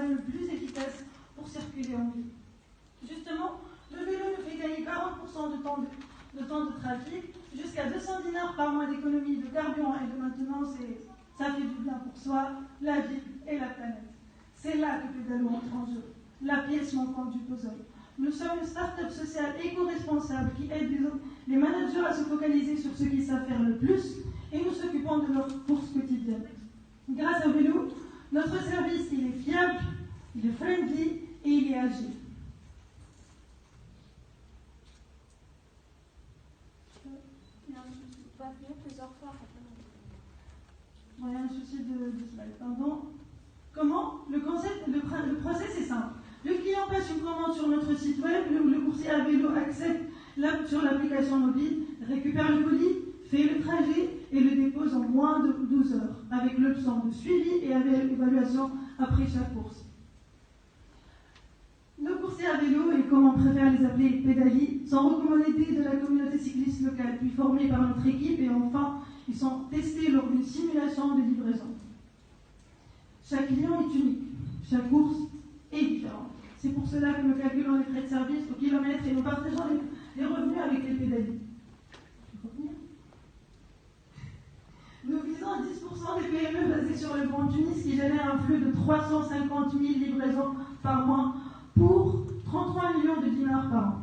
moyen le plus efficace pour circuler en ville. Justement, le vélo nous fait gagner 40% de temps de trafic, jusqu'à 200 dinars par mois d'économie de carburant et de maintenance, et ça fait du bien pour soi, la ville et la planète. C'est là que Pédalo entre en jeu, la pièce manquante du puzzle. Nous sommes une start-up sociale éco-responsable qui aide les managers à se focaliser sur ce qu'ils savent faire le plus et nous s'occupons de leurs courses quotidiennes. Grâce à Vélo, notre service il est fiable, il est friendly et il est agile. Il y a un souci de slide, pardon. Comment? Le process est simple. Le client passe une commande sur notre site web, le coursier à vélo accepte sur l'application mobile, récupère le colis, fait le trajet et le dépose en moins de 12 heures, avec l'option de suivi et avec évaluation après chaque course. Nos coursiers à vélo, et comme on préfère les appeler pédalis, sont recommandés de la communauté cycliste locale, puis formés par notre équipe, et enfin, ils sont testés lors d'une simulation de livraison. Chaque client est unique, chaque course est différente. C'est pour cela que nous calculons les frais de service au kilomètre et nous partageons les revenus avec les pédaliers. Nous visons 10% des PME basées sur le Grand Tunis qui génèrent un flux de 350 000 livraisons par mois pour 33 millions de dinars par an.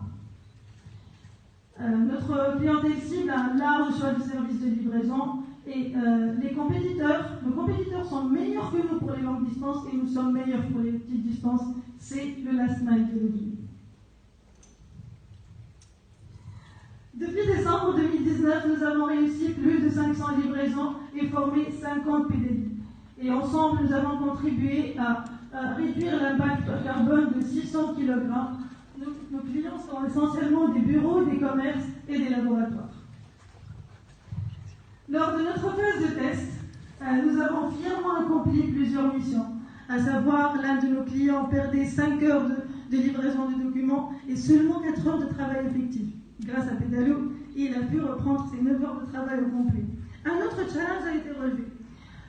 Notre clientèle cible a un large choix de services de livraison et nos compétiteurs sont meilleurs que nous pour les longues distances et nous sommes meilleurs pour les petites distances. C'est le last mile de l'automne. Depuis décembre 2019, nous avons réussi plus de 500 livraisons et formé 50 pédaliers. Et ensemble, nous avons contribué à réduire l'impact carbone de 600 kg. Nos clients sont essentiellement des bureaux, des commerces et des laboratoires. Lors de notre phase de test, nous avons fièrement accompli plusieurs missions, à savoir l'un de nos clients perdait 5 heures de livraison de documents et seulement 4 heures de travail effectif. Grâce à Pédalo, il a pu reprendre ses 9 heures de travail au complet. Un autre challenge a été relevé.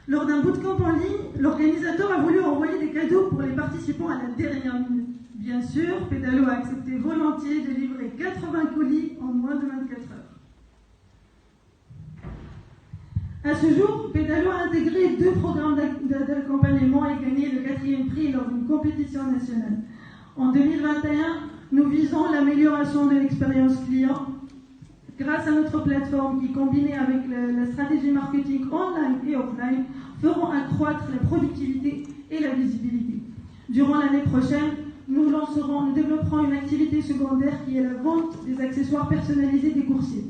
Lors d'un bootcamp en ligne, l'organisateur a voulu envoyer des cadeaux pour les participants à la dernière minute. Bien sûr, Pédalo a accepté volontiers de livrer 80 colis en moins de 24 heures. À ce jour, Pédalo a intégré 2 programmes d'accompagnement et gagné le 4e prix lors d'une compétition nationale. En 2021, nous visons l'amélioration de l'expérience client grâce à notre plateforme qui, combinée avec la stratégie marketing online et offline, feront accroître la productivité et la visibilité. Durant l'année prochaine, nous développerons une activité secondaire qui est la vente des accessoires personnalisés des coursiers.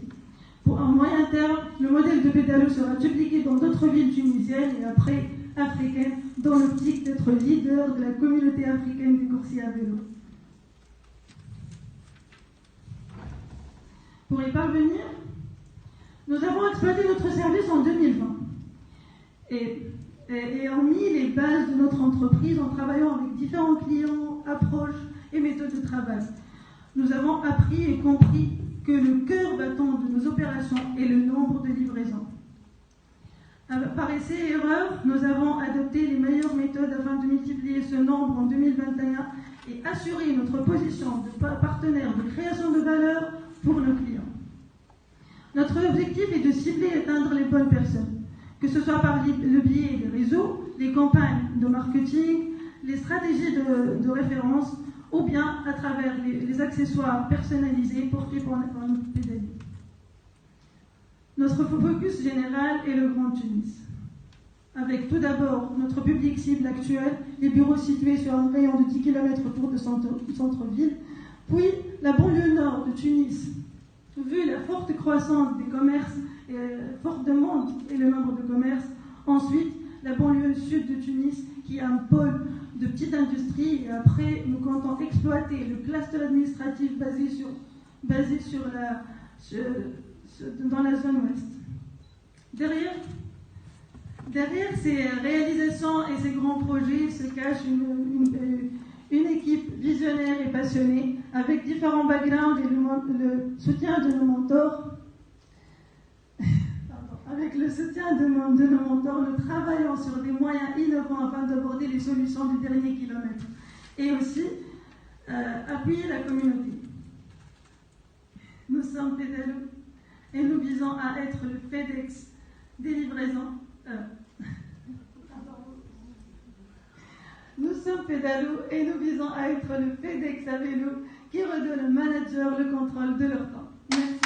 Pour un moyen terme, le modèle de Pédalo sera dupliqué dans d'autres villes tunisiennes et après africaines, dans l'optique d'être leader de la communauté africaine des coursiers à vélo. Pour y parvenir, nous avons exploité notre service en 2020 et en mis les bases de notre entreprise en travaillant avec différents clients, approches et méthodes de travail. Nous avons appris et compris que le cœur battant de nos opérations est le nombre de livraisons. Par essai et erreur, nous avons adopté les meilleures méthodes afin de multiplier ce nombre en 2021 et assurer notre position de partenaire de création de valeur pour nos clients. Notre objectif est de cibler et atteindre les bonnes personnes, que ce soit par le biais des réseaux, les campagnes de marketing, les stratégies de référence, ou bien à travers les accessoires personnalisés portés par nos pédaliers. Notre focus général est le Grand Tunis, avec tout d'abord notre public cible actuel, les bureaux situés sur un rayon de 10 km autour de centre-ville, puis la banlieue nord de Tunis. Vu la forte croissance des commerces, et forte demande et le nombre de commerces, ensuite la banlieue sud de Tunis qui a un pôle de petite industrie et après nous comptons exploiter le cluster administratif basé dans la zone ouest. Derrière ces réalisations et ces grands projets se cache une équipe visionnaire et passionnée avec différents backgrounds et le soutien de nos mentors. Avec le soutien de nos mentors, nous travaillons sur des moyens innovants afin d'aborder les solutions du dernier kilomètre et aussi appuyer la communauté. Nous sommes Pédalo et nous visons à être le FedEx des livraisons. Nous sommes Pédalo et nous visons à être le FedEx à vélo qui redonne aux managers le contrôle de leur temps. Merci.